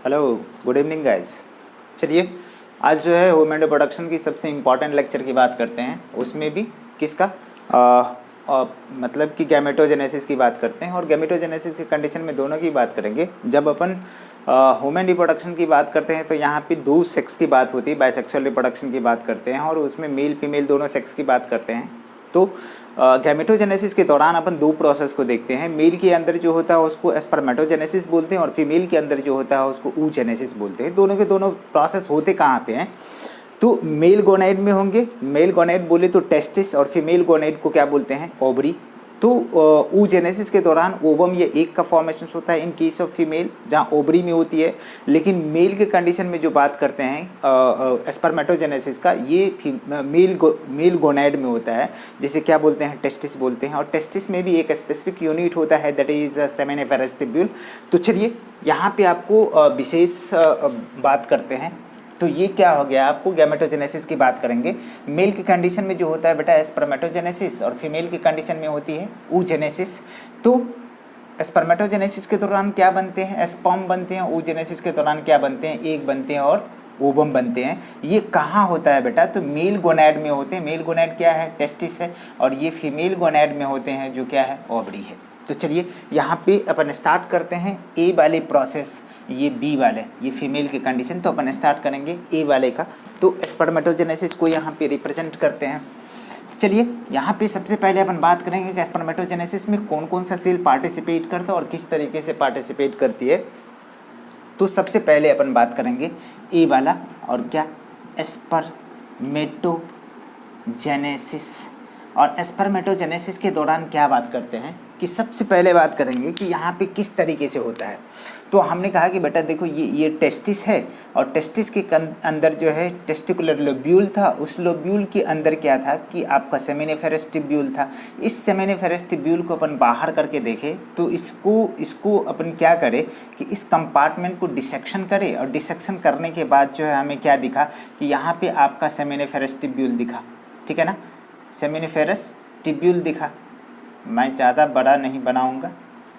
Hello, good evening guys. चलिए आज जो है होम एंड प्रोडक्शन की सबसे इम्पॉर्टेंट लेक्चर की बात करते हैं। उसमें भी किसका मतलब कि गैमेटोजेनेसिस की बात करते हैं। और गैमेटोजेनेसिस के कंडीशन में दोनों की बात करेंगे। जब अपन होम एंड रिप्रोडक्शन की बात करते हैं तो यहाँ पे दो सेक्स की बात होती है, बायसेक्सुअल रिप्रोडक्शन की बात करते हैं और उसमें मेल फीमेल दोनों सेक्स की बात करते हैं। तो गैमेटोजेनेसिस के दौरान अपन दो प्रोसेस को देखते हैं। मेल के अंदर जो होता है उसको स्पर्मेटोजेनेसिस बोलते हैं और फीमेल के अंदर जो होता है उसको ooजेनेसिस बोलते हैं। दोनों के दोनों प्रोसेस होते कहाँ पे हैं? तो मेल गोनाइड में होंगे। मेल गोनाइड बोले तो टेस्टिस, और फीमेल गोनाइड को क्या बोलते हैं? ओवरी। तो ooजेनेसिस के दौरान ओवम या एग का फॉर्मेशन होता है इन केस ऑफ फीमेल, जहाँ ओवरी में होती है। लेकिन मेल के कंडीशन में जो बात करते हैं स्पर्मेटोजेनेसिस का, ये मेल गोनाइड में होता है, जिसे क्या बोलते हैं? टेस्टिस बोलते हैं। और टेस्टिस में भी एक स्पेसिफिक यूनिट होता है, दैट इज सेमेनिफेरस टिब्यूल। तो चलिए यहाँ पे आपको विशेष बात करते हैं। तो ये क्या हो गया, आपको गैमेटोजेनेसिस की बात करेंगे। मेल की कंडीशन में जो होता है बेटा स्पर्मेटोजेनेसिस, और फीमेल की कंडीशन में होती है ooजेनेसिस। तो स्पर्मेटोजेनेसिस के दौरान क्या बनते हैं? स्पर्म बनते हैं। ooजेनेसिस के दौरान क्या बनते हैं? एग बनते हैं और ओवम बनते हैं। ये कहाँ होता है बेटा? तो मेल गोनाइड में होते हैं। मेल गोनाइड क्या है? टेस्टिस है। और ये फीमेल गोनाइड में होते हैं, जो क्या है? ओवरी है। तो चलिए यहाँ पे अपन स्टार्ट करते हैं ए वाले प्रोसेस, ये बी वाले, ये फीमेल की कंडीशन। तो अपन स्टार्ट करेंगे ए वाले का। तो स्पर्मेटोजेनेसिस को यहाँ पे रिप्रेजेंट करते हैं। चलिए यहाँ पे सबसे पहले अपन बात करेंगे कि स्पर्मेटोजेनेसिस में कौन कौन सा सेल पार्टिसिपेट करता है और किस तरीके से पार्टिसिपेट करती है। तो सबसे पहले अपन बात करेंगे ए वाला, और क्या? स्पर्मेटोजेनेसिस। और स्पर्मेटोजेनेसिस के दौरान क्या बात करते हैं कि सबसे पहले बात करेंगे कि यहाँ पे किस तरीके से होता है। तो हमने कहा कि बेटा देखो ये टेस्टिस है, और टेस्टिस के अंदर जो है टेस्टिकुलर लोब्यूल था। उस लोब्यूल के अंदर क्या था कि आपका सेमिनिफेरस टिब्यूल था। इस सेमिनिफेरस टिब्यूल को अपन बाहर करके देखें तो इसको अपन क्या करें कि इस कंपार्टमेंट को डिसेक्शन करें, और डिसेक्शन करने के बाद जो है हमें क्या दिखा कि यहाँ पे आपका सेमिनिफेरस टिब्यूल दिखा। ठीक है ना? सेमिनिफेरस टिब्यूल दिखा। मैं ज़्यादा बड़ा नहीं बनाऊंगा,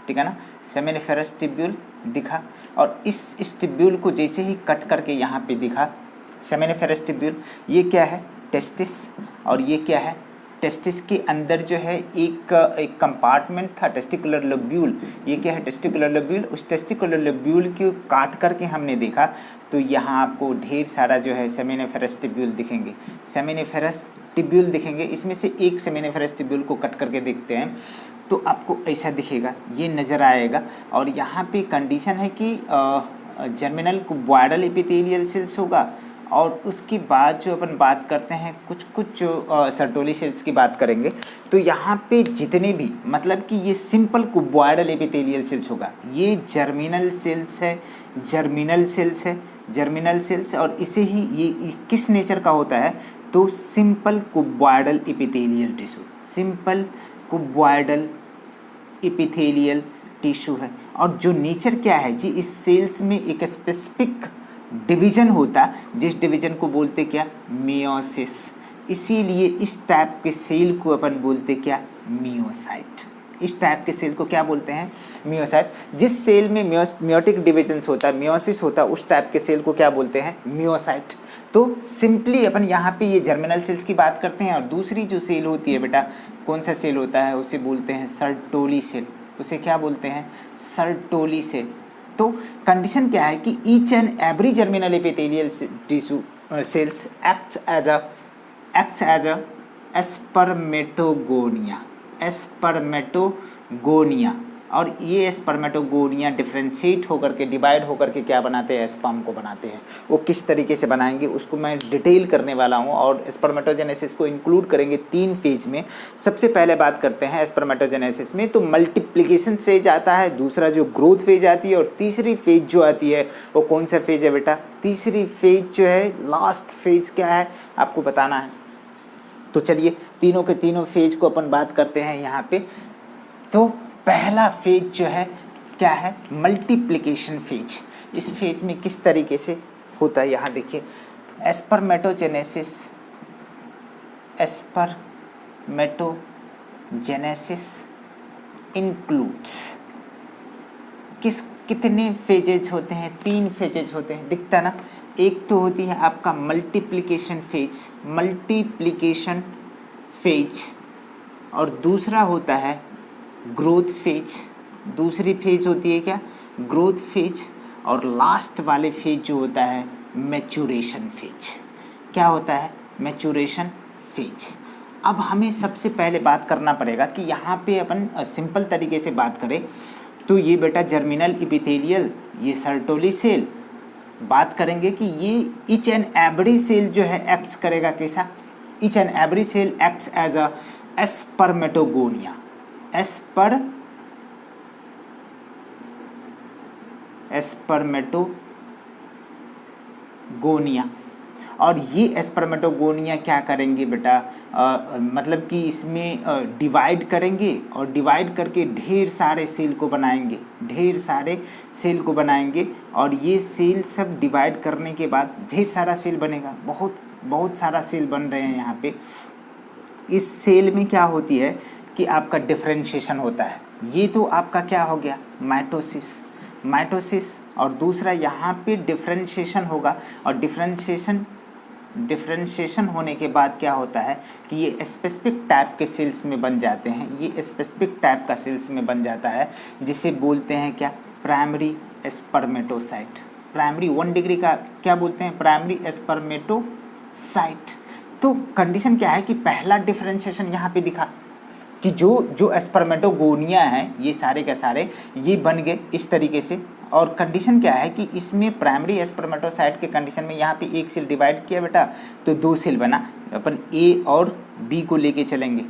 ठीक है ना? सेमिनिफेरस टिब्यूल दिखा, और इस टिब्यूल को जैसे ही कट करके यहाँ पे दिखा सेमिनिफेरस टिब्यूल, ये क्या है? टेस्टिस। और ये क्या है? टेस्टिस के अंदर जो है एक कंपार्टमेंट था, टेस्टिकुलर लोब्यूल। ये क्या है? Testicular lobule. उस टेस्टिकुलर लोब्यूल को काट करके हमने देखा तो यहाँ आपको ढेर सारा जो है सेमिनिफेरस टिब्यूल दिखेंगे। सेमिनिफेरस टिब्यूल दिखेंगे। इसमें से एक सेमिनिफेरस टिब्यूल को कट करके देखते हैं तो आपको ऐसा दिखेगा, ये नज़र आएगा। और यहाँ पे कंडीशन है कि जर्मिनल कुबॉइडल एपिथेलियल सेल्स होगा। और उसके बाद जो अपन बात करते हैं कुछ जो सर्टोली सेल्स की बात करेंगे, तो यहाँ पे जितने भी मतलब कि ये सिंपल कुबॉइडल एपिथेलियल सेल्स होगा। ये जर्मिनल सेल्स है, जर्मिनल सेल्स है, जर्मिनल सेल्स। और इसे ही ये किस नेचर का होता है? तो simple cuboidal epithelial tissue, simple cuboidal epithelial tissue है। और जो नेचर क्या है जी, इस सेल्स में एक स्पेसिफिक डिवीजन होता, जिस डिवीजन को बोलते क्या? मियोसिस। इसीलिए इस टाइप के सेल को अपन बोलते क्या? मियोसाइट। इस टाइप के सेल को क्या बोलते हैं? मियोसाइट। जिस सेल में मियोटिक डिवीजन्स होता है, मियोसिस होता है, उस टाइप के सेल को क्या बोलते हैं? मियोसाइट। तो सिंपली अपन यहाँ पे ये जर्मिनल सेल्स की बात करते हैं। और दूसरी जो सेल होती है बेटा, कौन सा सेल होता है? उसे बोलते हैं सर्टोली सेल। उसे क्या बोलते हैं? Sertoli cell. तो कंडीशन क्या है कि each and every germinal epithelial tissue cells acts as a spermatogonia. और ये स्पर्मेटोगोनिया डिफ्रेंशिएट होकर के, डिवाइड होकर के क्या बनाते हैं? स्पर्म को बनाते हैं। वो किस तरीके से बनाएंगे उसको मैं डिटेल करने वाला हूँ। और स्पर्मेटोजेनेसिस को इंक्लूड करेंगे 3 फेज में। सबसे पहले बात करते हैं स्पर्मेटोजेनेसिस में, तो मल्टीप्लिकेशन फेज आता है, दूसरा जो ग्रोथ फेज आती है, और तीसरी फेज जो आती है वो कौन सा फेज है बेटा? तीसरी फेज जो है, लास्ट फेज क्या है आपको बताना है। तो चलिए तीनों के तीनों फेज को अपन बात करते हैं यहाँ पे। तो पहला फेज जो है क्या है? Multiplication phase. इस फेज में किस तरीके से होता है यहाँ देखिए, स्पर्मेटोजेनेसिस इंक्लूड्स कितने फेजेज होते हैं? 3 फेजेज होते हैं, दिखता ना। एक तो होती है आपका मल्टीप्लिकेशन फेज, और दूसरा होता है ग्रोथ फेज। दूसरी फेज होती है क्या? Growth phase. और लास्ट वाले फेज जो होता है मैच्योरेशन फेज। क्या होता है? Maturation phase. अब हमें सबसे पहले बात करना पड़ेगा कि यहाँ पे अपन सिंपल तरीके से बात करें तो ये बेटा जर्मिनल एपिथेलियल, ये सर्टोली सेल, बात करेंगे कि ये ईच एंड एवरी सेल जो है एक्ट्स करेगा कैसा? Each and every cell acts as a spermatogonia. Spermatogonia. और ये एस्पर्मेटोगोनिया क्या करेंगे बेटा? मतलब कि इसमें डिवाइड करेंगे, और डिवाइड करके ढेर सारे सेल को बनाएंगे। और ये सेल सब डिवाइड करने के बाद ढेर सारा सेल बनेगा, बहुत सारा सेल बन रहे हैं यहाँ पे। इस सेल में क्या होती है कि आपका डिफरेंशिएशन होता है। ये तो आपका क्या हो गया? माइटोसिस। और दूसरा यहाँ पे डिफरेंशिएशन होगा, और डिफरेंशिएशन होने के बाद क्या होता है कि ये स्पेसिफिक टाइप के सेल्स में बन जाते हैं। ये स्पेसिफिक टाइप का सेल्स में बन जाता है, जिसे बोलते हैं क्या? Primary spermatocyte. प्राइमरी 1 डिग्री का क्या बोलते हैं? Primary spermatocyte. तो कंडीशन क्या है कि पहला डिफरेंशिएशन यहाँ पे दिखा कि जो स्पर्मेटोगोनिया है, ये सारे के सारे ये बन गए इस तरीके से। और कंडीशन क्या है कि इसमें प्राइमरी स्पर्मेटोसाइट के कंडीशन में यहाँ पे एक सेल डिवाइड किया बेटा तो 2 सेल बना। अपन ए और बी को लेके चलेंगे,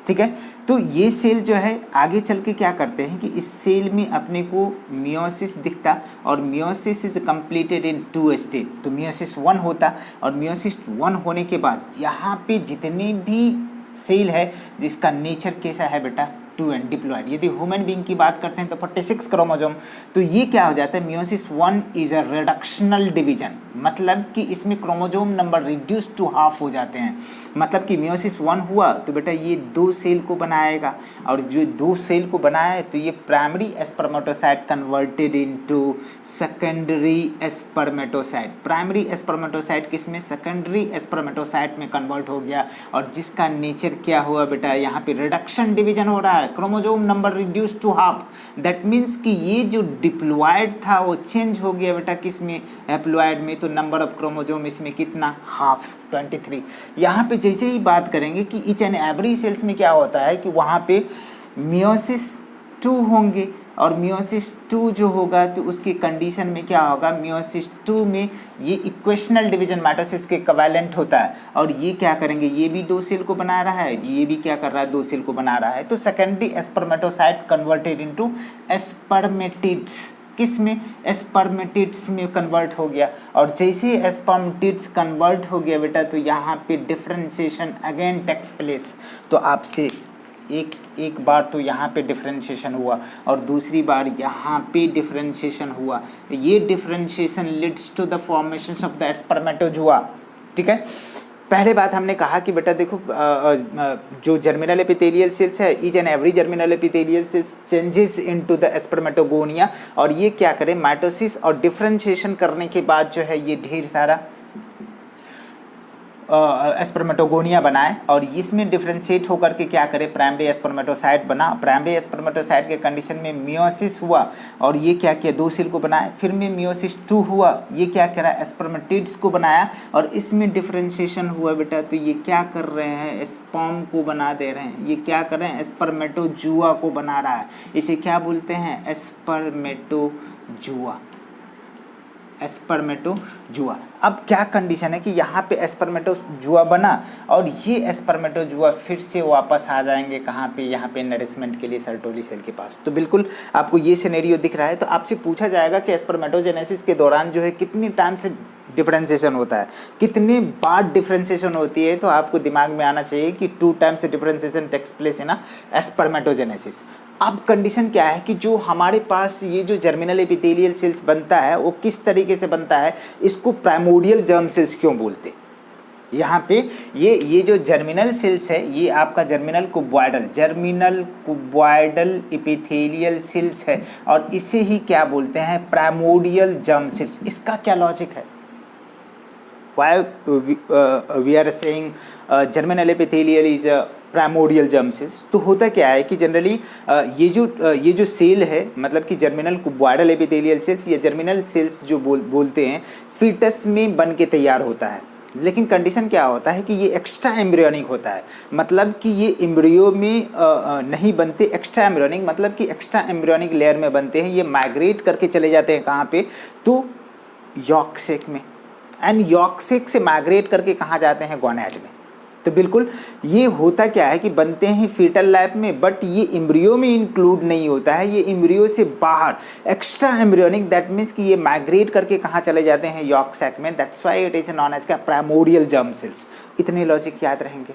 ठीक है। तो ये सेल जो है आगे चल के क्या करते हैं कि इस सेल में अपने को मियोसिस दिखता, और meiosis is completed in 2 stage. तो मियोसिस 1 होता, और मियोसिस 1 होने के बाद यहाँ पे जितने भी सेल है जिसका नेचर कैसा है बेटा? 2 एंड डिप्लॉयड। यदि ह्यूमन बीइंग की बात करते हैं तो 46 क्रोमोसोम। तो ये क्या हो जाता है? Meiosis 1 is a reductional division, मतलब कि इसमें chromosome number reduce to half हो जाते हैं। मतलब कि मियोसिस 1 हुआ तो बेटा ये 2 सेल को बनाएगा, और जो 2 सेल को बनाया तो ये primary spermatocyte converted into secondary spermatocyte. Primary spermatocyte किसमें? सेकेंडरी स्पर्मेटोसाइट में कन्वर्ट हो गया, और जिसका नेचर क्या हुआ बेटा? यहाँ पे रिडक्शन डिवीजन हो रहा है, chromosome number reduce to half. That means कि ये जो डिप्लॉयड था वो चेंज हो गया बेटा किसमें? हैप्लॉयड में। तो नंबर ऑफ क्रोमोसोम इसमें कितना? हाफ, 23। यहाँ पे जैसे ही बात करेंगे कि ईच एंड एवरी सेल्स में क्या होता है कि वहाँ पे मियोसिस 2 होंगे, और मियोसिस 2 जो होगा तो उसकी कंडीशन में क्या होगा? मियोसिस 2 में ये इक्वेशनल डिवीजन माइटोसिस के इक्विवेलेंट होता है, और ये क्या करेंगे? ये भी 2 सेल को बना रहा है, ये भी क्या कर रहा है? 2 सेल को बना रहा है। तो secondary spermatocyte converted into spermatids. किस में? स्पर्मेटिड्स में कन्वर्ट हो गया। और जैसे स्पर्मेटिड्स कन्वर्ट हो गया बेटा तो यहाँ पे डिफरेंशिएशन अगेन टेक्स प्लेस। तो आपसे एक बार तो यहाँ पे डिफरेंशिएशन हुआ, और दूसरी बार यहाँ पे डिफरेंशिएशन हुआ। ये differentiation leads to the formation of the spermatozoa, ठीक है। पहले बात हमने कहा कि बेटा देखो जो जर्मिनल एपिथेलियल सेल्स है, each and every germinal epithelial cells changes into the spermatogonia, और ये क्या करें? माइटोसिस और डिफरेंशिएशन करने के बाद जो है ये ढेर सारा स्पर्मेटोगोनिया बनाए, और इसमें डिफरेंशिएट होकर के क्या करे? प्राइमरी स्पर्मेटोसाइट बना। प्राइमरी स्पर्मेटोसाइट के कंडीशन में मियोसिस हुआ, और ये क्या किया? 2 सेल को बनाए। फिर में मियोसिस 2 हुआ, ये क्या करा? स्पर्मेटिड्स को बनाया, और इसमें डिफरेंशिएशन हुआ बेटा तो ये क्या कर रहे हैं? स्पर्म को बना दे रहे हैं। ये क्या कर रहे हैं? स्पर्मेटोजुआ को बना रहा है। इसे क्या बोलते हैं? स्पर्मेटोजुआ। स्पर्मेटोजुआ। अब क्या कंडीशन है कि यहाँ पे स्पर्मेटोजुआ बना, और ये स्पर्मेटोजुआ फिर से वापस आ जाएंगे कहाँ पे? यहाँ पे नरिशमेंट के लिए सर्टोली सेल के पास। तो बिल्कुल आपको ये सिनेरियो दिख रहा है। तो आपसे पूछा जाएगा कि स्पर्मेटोजेनेसिस के दौरान जो है कितनी टाइम से डिफरेंशिएशन होता है, कितने बार डिफरेंशिएशन होती है? तो आपको दिमाग में आना चाहिए कि 2 times differentiation takes place in spermatogenesis. अब कंडीशन क्या है कि जो हमारे पास ये जो जर्मिनल एपिथेलियल सेल्स बनता है वो किस तरीके से बनता है? इसको प्राइमोर्डियल जर्म सेल्स क्यों बोलते? यहाँ पे ये जो जर्मिनल सेल्स है, ये आपका जर्मिनल कुबॉइडल एपिथेलियल सेल्स है, और इसे ही क्या बोलते हैं, प्राइमोर्डियल जर्म सेल्स। इसका क्या लॉजिक है, why we are saying germinal epithelial is a primordial germ sales. तो होता क्या है कि जनरली ये जो सेल है, मतलब कि जर्मिनल कुबॉइडल एपिथेलियल सेल्स या जर्मिनल सेल्स जो बोलते हैं, फीटस में बन के तैयार होता है। लेकिन कंडीशन क्या होता है कि ये एक्स्ट्रा एम्ब्रियोनिक होता है, मतलब कि ये एम्ब्रियो में नहीं बनते। एक्स्ट्रा एम्ब्रियोनिक मतलब कि एक्स्ट्रा एम्ब्रियोनिक लेयर में बनते हैं। ये माइग्रेट करके चले जाते हैं कहाँ पे, तो यॉर्क सेक में, एंड यॉर्क सेक से माइग्रेट करके कहाँ जाते हैं, गोनैड में। तो बिल्कुल ये होता क्या है कि बनते हैं फीटल लाइफ में, बट ये एम्ब्रियो में इंक्लूड नहीं होता है, ये एम्ब्रियो से बाहर एक्स्ट्रा एम्ब्रियोनिक, दैट मीन्स कि ये माइग्रेट करके कहाँ चले जाते हैं, यॉर्क सैक में। That's why it is known as का प्राइमोडियल जर्म सेल्स। इतने लॉजिक याद रहेंगे,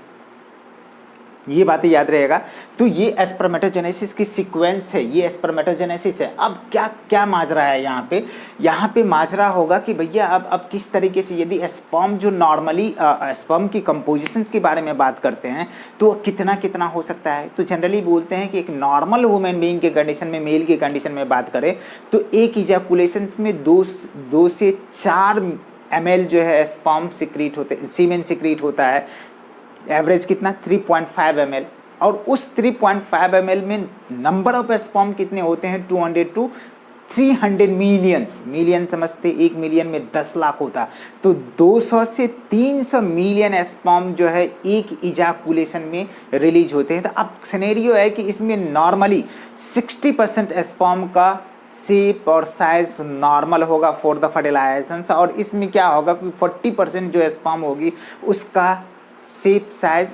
ये बातें याद रहेगा। तो ये स्पर्मेटोजेनेसिस की सीक्वेंस है, ये स्पर्मेटोजेनेसिस है। अब क्या माजरा है यहाँ पे माजरा होगा कि भैया अब किस तरीके से, यदि स्पर्म जो नॉर्मली स्पर्म की कंपोजिशंस के बारे में बात करते हैं तो कितना हो सकता है। तो जनरली बोलते हैं कि एक नॉर्मल वुमेन बीइंग के कंडीशन में, मेल के कंडीशन में बात करें तो एक इजैकुलेशन में 2 से 4 ml जो है स्पर्म सिक्रीट होते, सीमेन सिक्रीट होता है। एवरेज कितना, 3.5 ml, और उस 3.5 ml में नंबर ऑफ स्पर्म कितने होते हैं, 200 to 300 मिलियन समझते, 1 मिलियन में 10 लाख होता। तो 200 से 300 मिलियन स्पर्म जो है एक इजैकुलेशन में रिलीज होते हैं। तो अब सिनेरियो है कि इसमें नॉर्मली 60% स्पर्म का शेप और साइज नॉर्मल होगा फॉर द फर्टिलाइजेशन, और इसमें क्या होगा कि 40% जो स्पर्म होगी उसका शेप साइज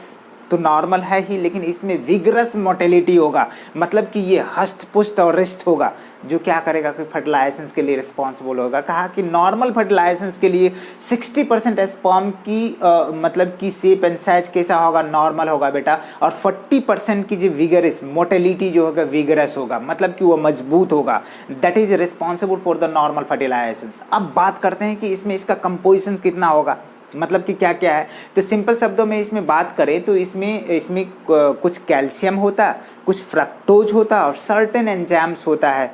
तो नॉर्मल है ही, लेकिन इसमें विगरस मोटिलिटी होगा, मतलब कि ये हष्ट पुष्ट और रिष्ट होगा, जो क्या करेगा कि फर्टिलाइजेशन के लिए रिस्पॉन्सिबल होगा। कहा कि नॉर्मल फर्टिलाइजेशन के लिए 60% स्पर्म की मतलब कि शेप एंड साइज कैसा होगा, नॉर्मल होगा बेटा, और 40% की जो विगरस मोटिलिटी जो होगा विगरस होगा, मतलब कि वो मजबूत होगा। That is responsible for the normal fertilization. अब बात करते हैं कि इसमें इसका कंपोजिशन कितना होगा, मतलब कि क्या क्या है। तो सिंपल शब्दों में इसमें बात करें तो इसमें कुछ कैल्शियम होता, कुछ फ्रक्टोज होता और सर्टेन एंजाइम्स होता है,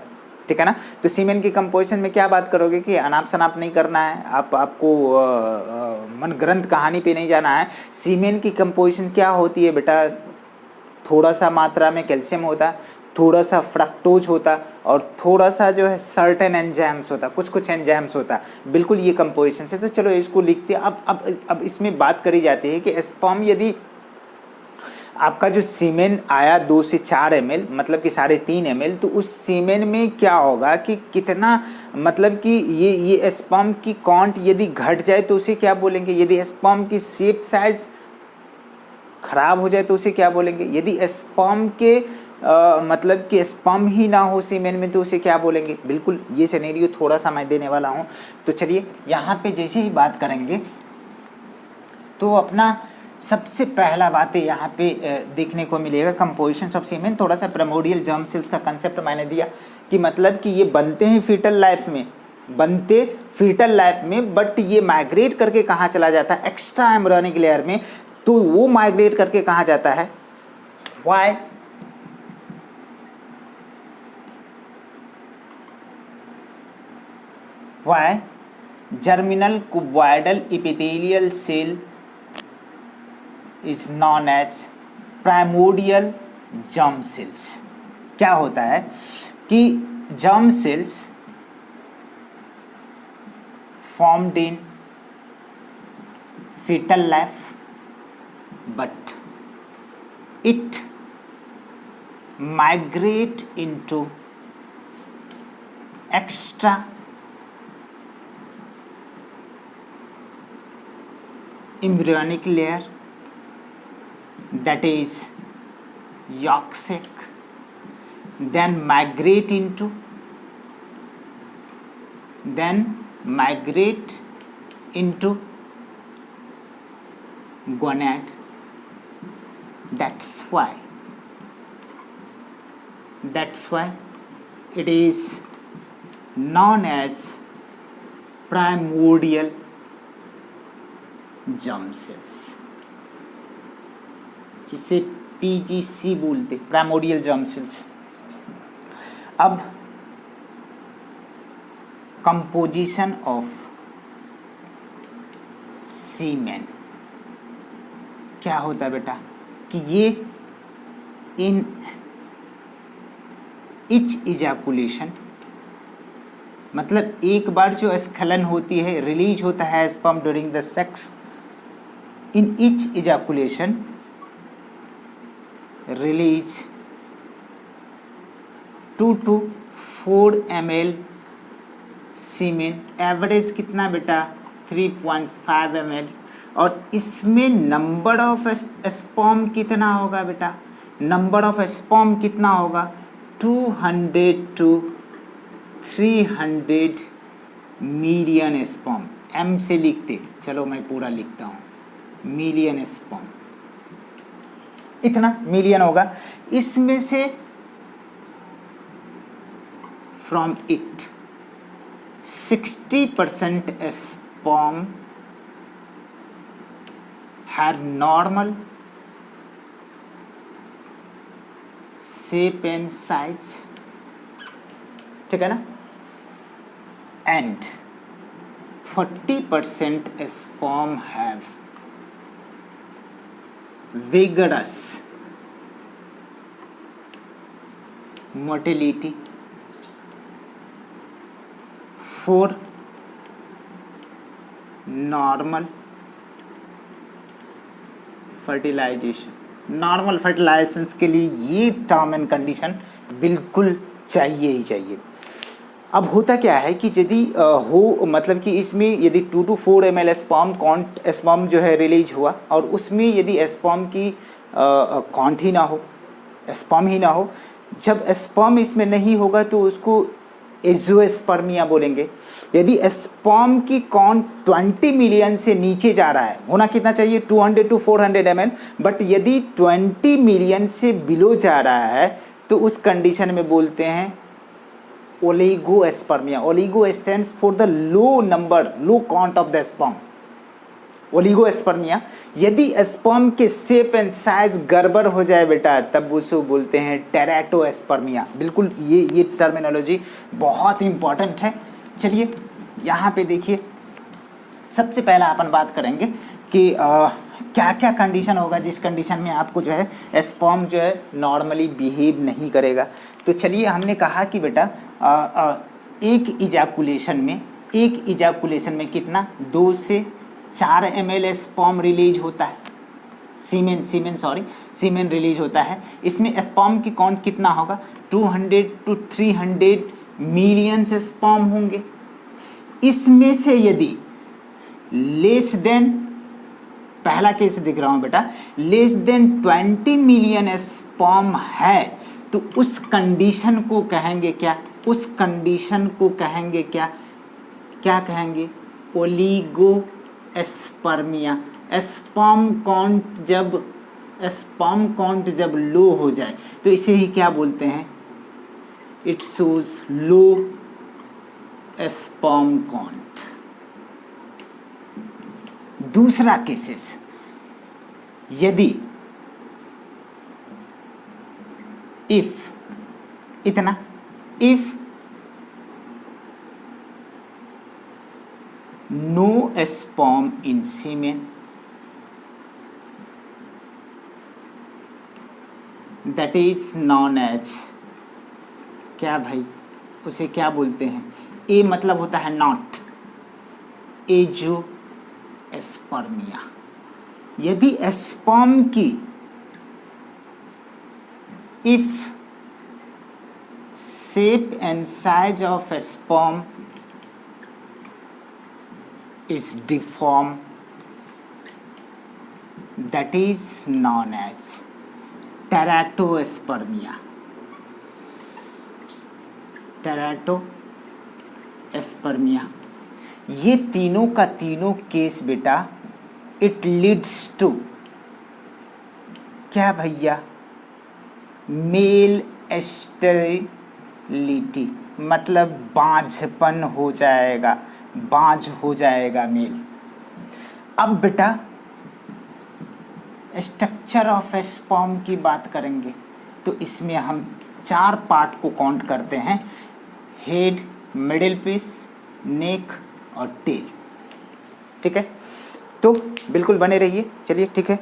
ठीक है ना। तो सीमेन की कंपोजिशन में क्या बात करोगे कि अनाप शनाप नहीं करना है, आपको मन ग्रंथ कहानी पे नहीं जाना है। सीमेन की कंपोजिशन क्या होती है बेटा, थोड़ा सा मात्रा में कैल्शियम होता, थोड़ा सा फ्रक्टोज होता और थोड़ा सा जो है सर्टेन एंजाइम्स होता, कुछ एंजाइम्स होता। बिल्कुल ये कंपोजिशन से। तो चलो इसको लिखते हैं। अब इसमें बात करी जाती है कि स्पर्म, यदि आपका जो सीमेन आया 2 से 4 ml, मतलब कि 3.5 ml, तो उस सीमेन में क्या होगा कि कितना, मतलब कि ये स्पर्म की काउंट यदि घट जाए तो उसे क्या बोलेंगे, यदि स्पर्म की शेप साइज खराब हो जाए तो उसे क्या बोलेंगे, यदि स्पर्म के मतलब कि स्पर्म ही ना हो सीमेन में तो उसे क्या बोलेंगे। बिल्कुल ये सिनेरियो थोड़ा सा मैं देने वाला हूँ। तो चलिए यहाँ पे जैसे ही बात करेंगे तो अपना सबसे पहला बातें यहाँ पे देखने को मिलेगा कंपोजिशन ऑफ सीमेन। थोड़ा सा प्राइमोर्डियल जर्म सेल्स का कंसेप्ट मैंने दिया कि मतलब कि ये बनते हैं फीटल लाइफ में, बट ये माइग्रेट करके कहाँ चला जाता है, एक्स्ट्रा एम्ब्रियोनिक लेयर में। तो वो माइग्रेट करके कहाँ जाता है, Y, germinal cuboidal epithelial cell is known as primordial germ cells। क्या होता है कि germ cells formed in fetal life, but it migrate into extra embryonic layer, that is yolk sac, then migrate into gonad। That's why it is known as primordial germ cells, जिसे PGC बोलते, primordial germ sales. अब composition of सीमेन क्या होता है बेटा कि ये इन each ejaculation, मतलब एक बार जो स्खलन होती है, रिलीज होता है sperm during the sex, in each ejaculation release 2 to 4 ml semen. Average कितना बेटा 3.5 ml। और इसमें नंबर ऑफ स्पर्म कितना होगा बेटा, नंबर ऑफ स्पर्म कितना होगा 200 to 300 मिलियन स्पर्म। एम से लिखते, चलो मैं पूरा लिखता हूँ, मिलियन स्पर्म, इतना मिलियन होगा। इसमें से from it 60% sperm have normal shape and size, ठीक है ना, and 40% sperm have vigorous motility for normal fertilization. Normal fertilization के लिए ये टर्म एंड कंडीशन बिल्कुल चाहिए ही चाहिए। अब होता क्या है कि यदि हो मतलब कि इसमें यदि 2 to 4 ml स्पर्म जो है रिलीज हुआ और उसमें यदि स्पर्म की काउंट ही ना हो, स्पर्म ही ना हो, जब स्पर्म इसमें नहीं होगा तो उसको एज़ोस्पर्मिया बोलेंगे। यदि स्पर्म की काउंट 20 मिलियन से नीचे जा रहा है, होना कितना चाहिए 200 to 400 ml, बट यदि 20 मिलियन से बिलो जा रहा है तो उस कंडीशन में बोलते हैं oligospermia. Oligo stands for the low number, low count of the sperm, oligospermia. यदि स्पर्म के शेप एंड साइज गड़बड़ हो जाए बेटा तब उसको बोलते हैं टेराटोस्पर्मिया। बिल्कुल ये टर्मिनोलॉजी बहुत इंपॉर्टेंट है। चलिए यहाँ पे देखिए, सबसे पहला अपन बात करेंगे कि क्या क्या कंडीशन होगा जिस कंडीशन में आपको जो है स्पर्म जो है नॉर्मली बिहेव नहीं करेगा। तो चलिए हमने कहा कि बेटा एक इजैकुलेशन में कितना 2 से 4 ml स्पर्म रिलीज होता है, सीमेन रिलीज होता है। इसमें स्पर्म की काउंट कितना होगा 200 to 300 मिलियन से स्पर्म होंगे। इसमें से यदि लेस देन, पहला केस दिख रहा हूं बेटा, लेस देन 20 मिलियन स्पर्म है तो उस कंडीशन को कहेंगे क्या, उस कंडीशन को कहेंगे क्या कहेंगे ओलिगोस्पर्मिया। स्पर्म काउंट जब लो हो जाए तो इसे ही क्या बोलते हैं, it shows low sperm count. दूसरा केसेस, यदि if no sperm in semen, that is known as, क्या भाई उसे क्या बोलते हैं, ए मतलब होता है नॉट, एज़ोस्पर्मिया। यदि स्पर्म की if shape and size of a sperm is deformed, that is known as teratospermia। टेराटोस्पर्मिया। ये तीनों का तीनों केस बेटा इट लीड्स टू क्या भैया, मेल स्टेरिलिटी, मतलब बांझपन हो जाएगा, बांझ हो जाएगा मेल। अब बेटा स्ट्रक्चर ऑफ स्पर्म की बात करेंगे तो इसमें हम 4 पार्ट को काउंट करते हैं, हेड, मिडिल पीस, नेक और टेल। ठीक है, तो बिल्कुल बने रहिए। चलिए ठीक है।